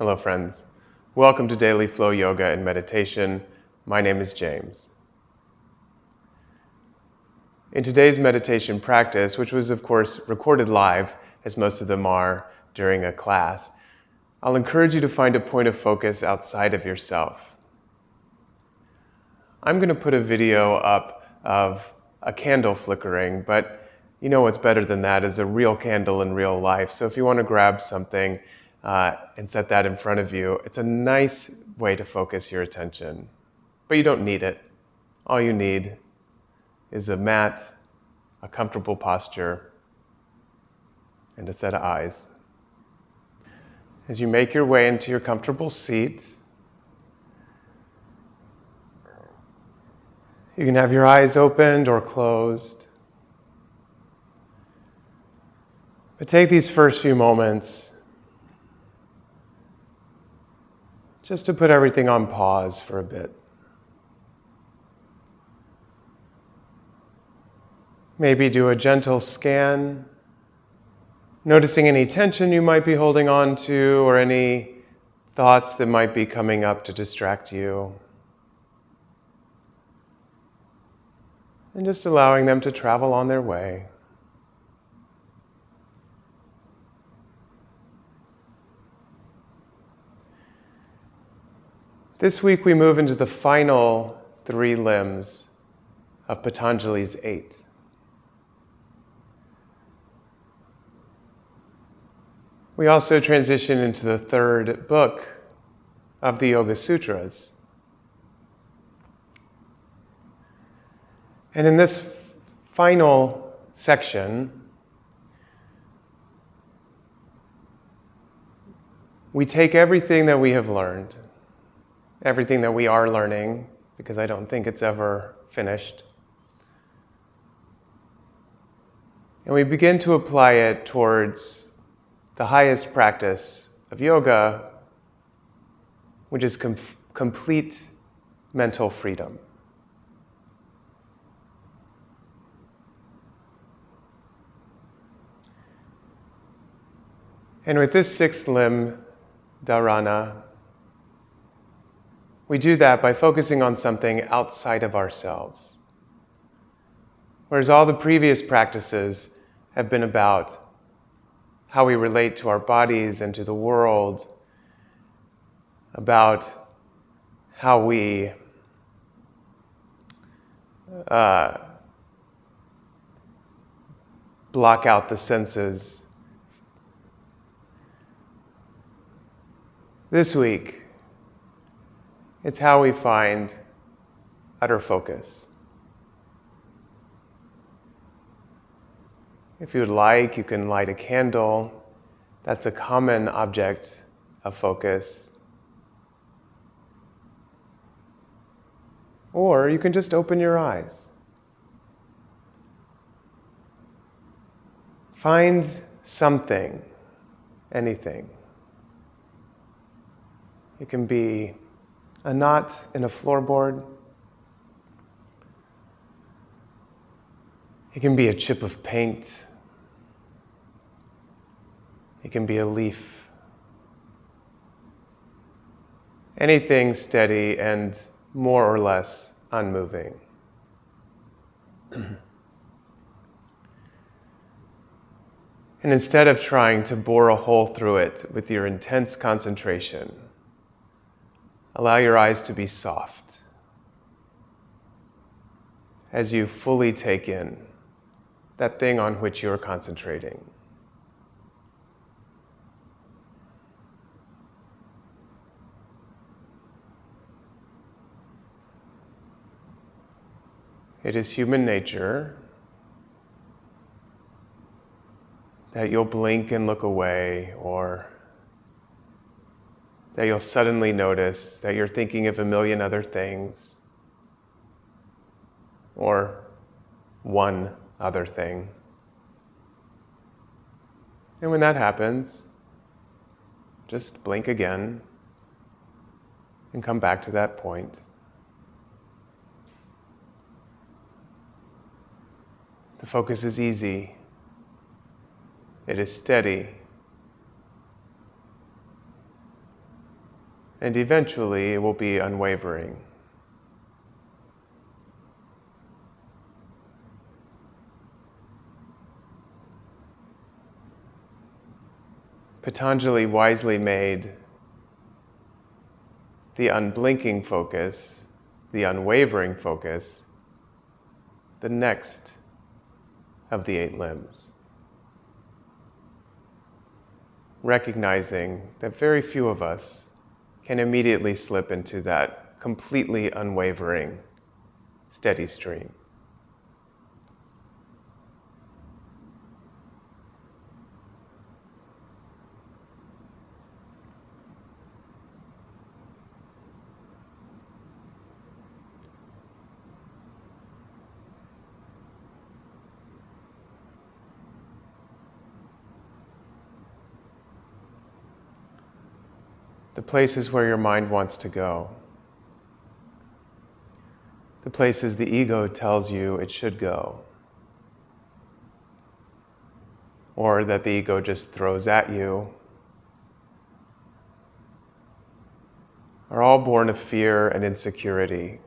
Hello friends. Welcome to Daily Flow Yoga and Meditation. My name is James. In today's meditation practice, which was of course recorded live, as most of them are during a class, I'll encourage you to find a point of focus outside of yourself. I'm going to put a video up of a candle flickering, but you know what's better than that is a real candle in real life. So if you want to grab something and set that in front of you, it's a nice way to focus your attention. But you don't need it. All you need is a mat, a comfortable posture, and a set of eyes. As you make your way into your comfortable seat, you can have your eyes opened or closed. But take these first few moments just to put everything on pause for a bit. Maybe do a gentle scan, noticing any tension you might be holding on to or any thoughts that might be coming up to distract you. And just allowing them to travel on their way. This week we move into the final 3 limbs of Patanjali's 8. We also transition into the 3rd book of the Yoga Sutras. And in this final section, we take everything that we have learned, everything that we are learning, because I don't think it's ever finished, and we begin to apply it towards the highest practice of yoga, which is complete mental freedom. And with this 6th limb, Dharana, we do that by focusing on something outside of ourselves. Whereas all the previous practices have been about how we relate to our bodies and to the world, about how we block out the senses. This week, it's how we find utter focus. If you would like, you can light a candle. That's a common object of focus. Or you can just open your eyes. Find something, anything. It can be a knot in a floorboard. It can be a chip of paint. It can be a leaf. Anything steady and more or less unmoving. And instead of trying to bore a hole through it with your intense concentration, allow your eyes to be soft as you fully take in that thing on which you're concentrating. It is human nature that you'll blink and look away, or that you'll suddenly notice that you're thinking of a million other things, or one other thing. And when that happens, just blink again and come back to that point. The focus is easy. It is steady. and eventually it will be unwavering. Patanjali wisely made the unblinking focus, the unwavering focus, the next of the 8 limbs. Recognizing that very few of us can immediately slip into that completely unwavering, steady stream. The places where your mind wants to go. The places the ego tells you it should go. Or that the ego just throws at you, are all born of fear and insecurity,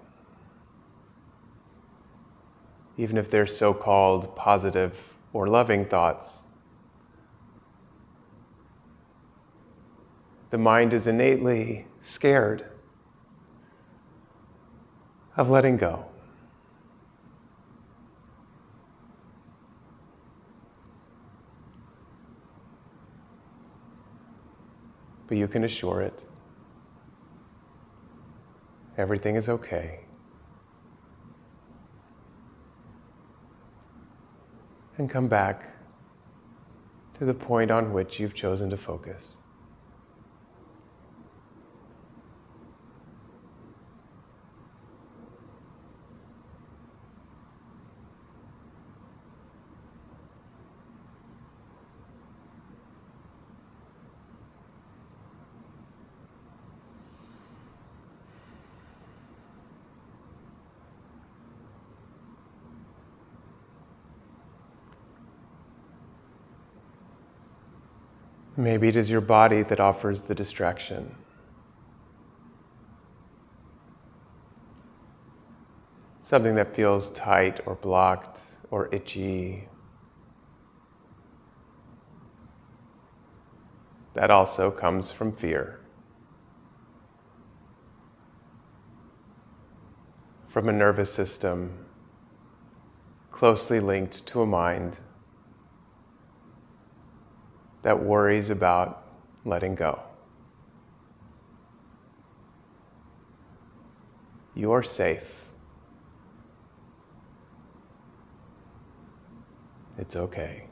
even if they're so-called positive or loving thoughts. The mind is innately scared of letting go. But you can assure it, everything is okay. And come back to the point on which you've chosen to focus. Maybe it is your body that offers the distraction. Something that feels tight or blocked or itchy. That also comes from fear. From a nervous system closely linked to a mind that worries about letting go. You're safe. It's okay.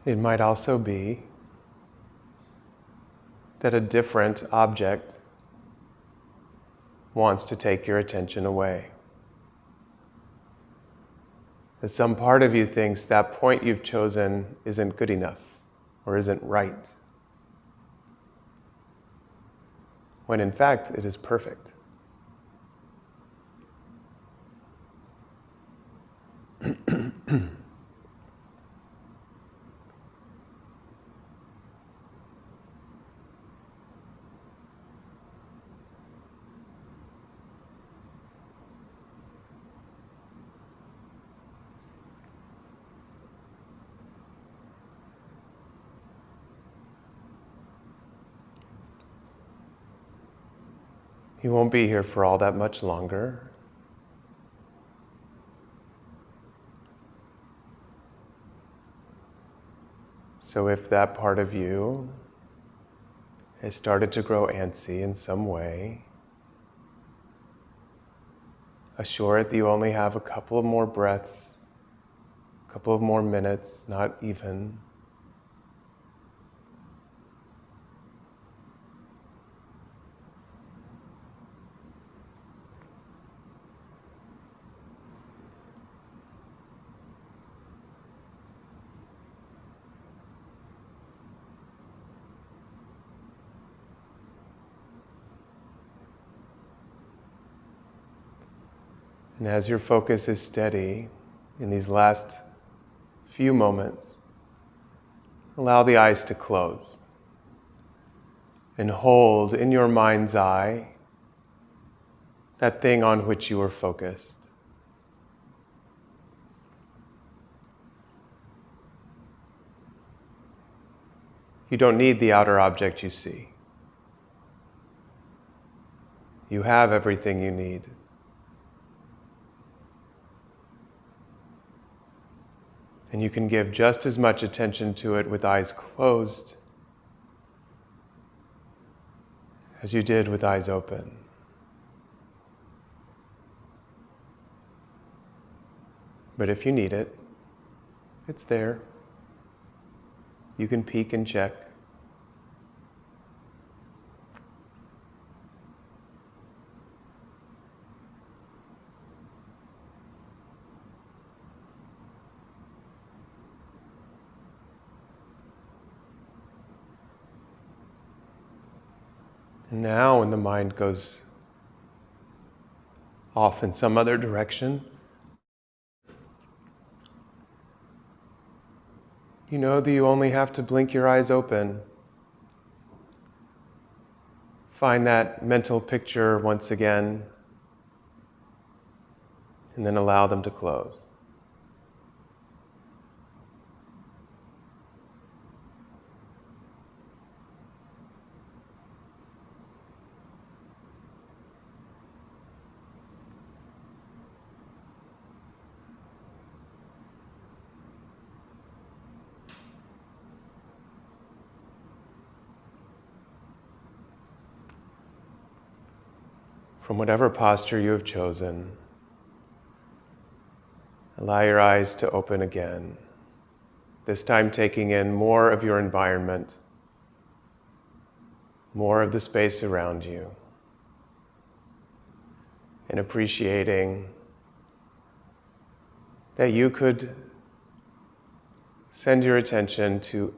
It might also be that a different object wants to take your attention away. That some part of you thinks that point you've chosen isn't good enough or isn't right, when in fact it is perfect. You won't be here for all that much longer. So if that part of you has started to grow antsy in some way, assure it that you only have a couple of more breaths, a couple of more minutes, not even. And as your focus is steady in these last few moments, allow the eyes to close and hold in your mind's eye that thing on which you are focused. You don't need the outer object you see. You have everything you need. And you can give just as much attention to it with eyes closed as you did with eyes open. But if you need it, it's there. You can peek and check. And now when the mind goes off in some other direction, you know that you only have to blink your eyes open. Find that mental picture once again, and then allow them to close. From whatever posture you have chosen, allow your eyes to open again, this time taking in more of your environment, more of the space around you, and appreciating that you could send your attention to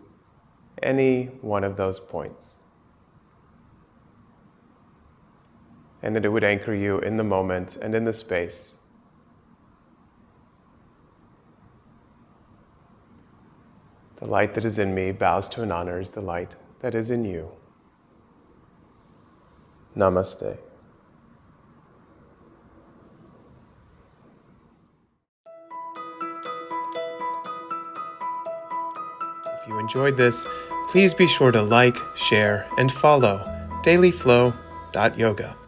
any one of those points, and that it would anchor you in the moment and in the space. The light that is in me bows to and honors the light that is in you. Namaste. If you enjoyed this, please be sure to like, share, and follow dailyflow.yoga.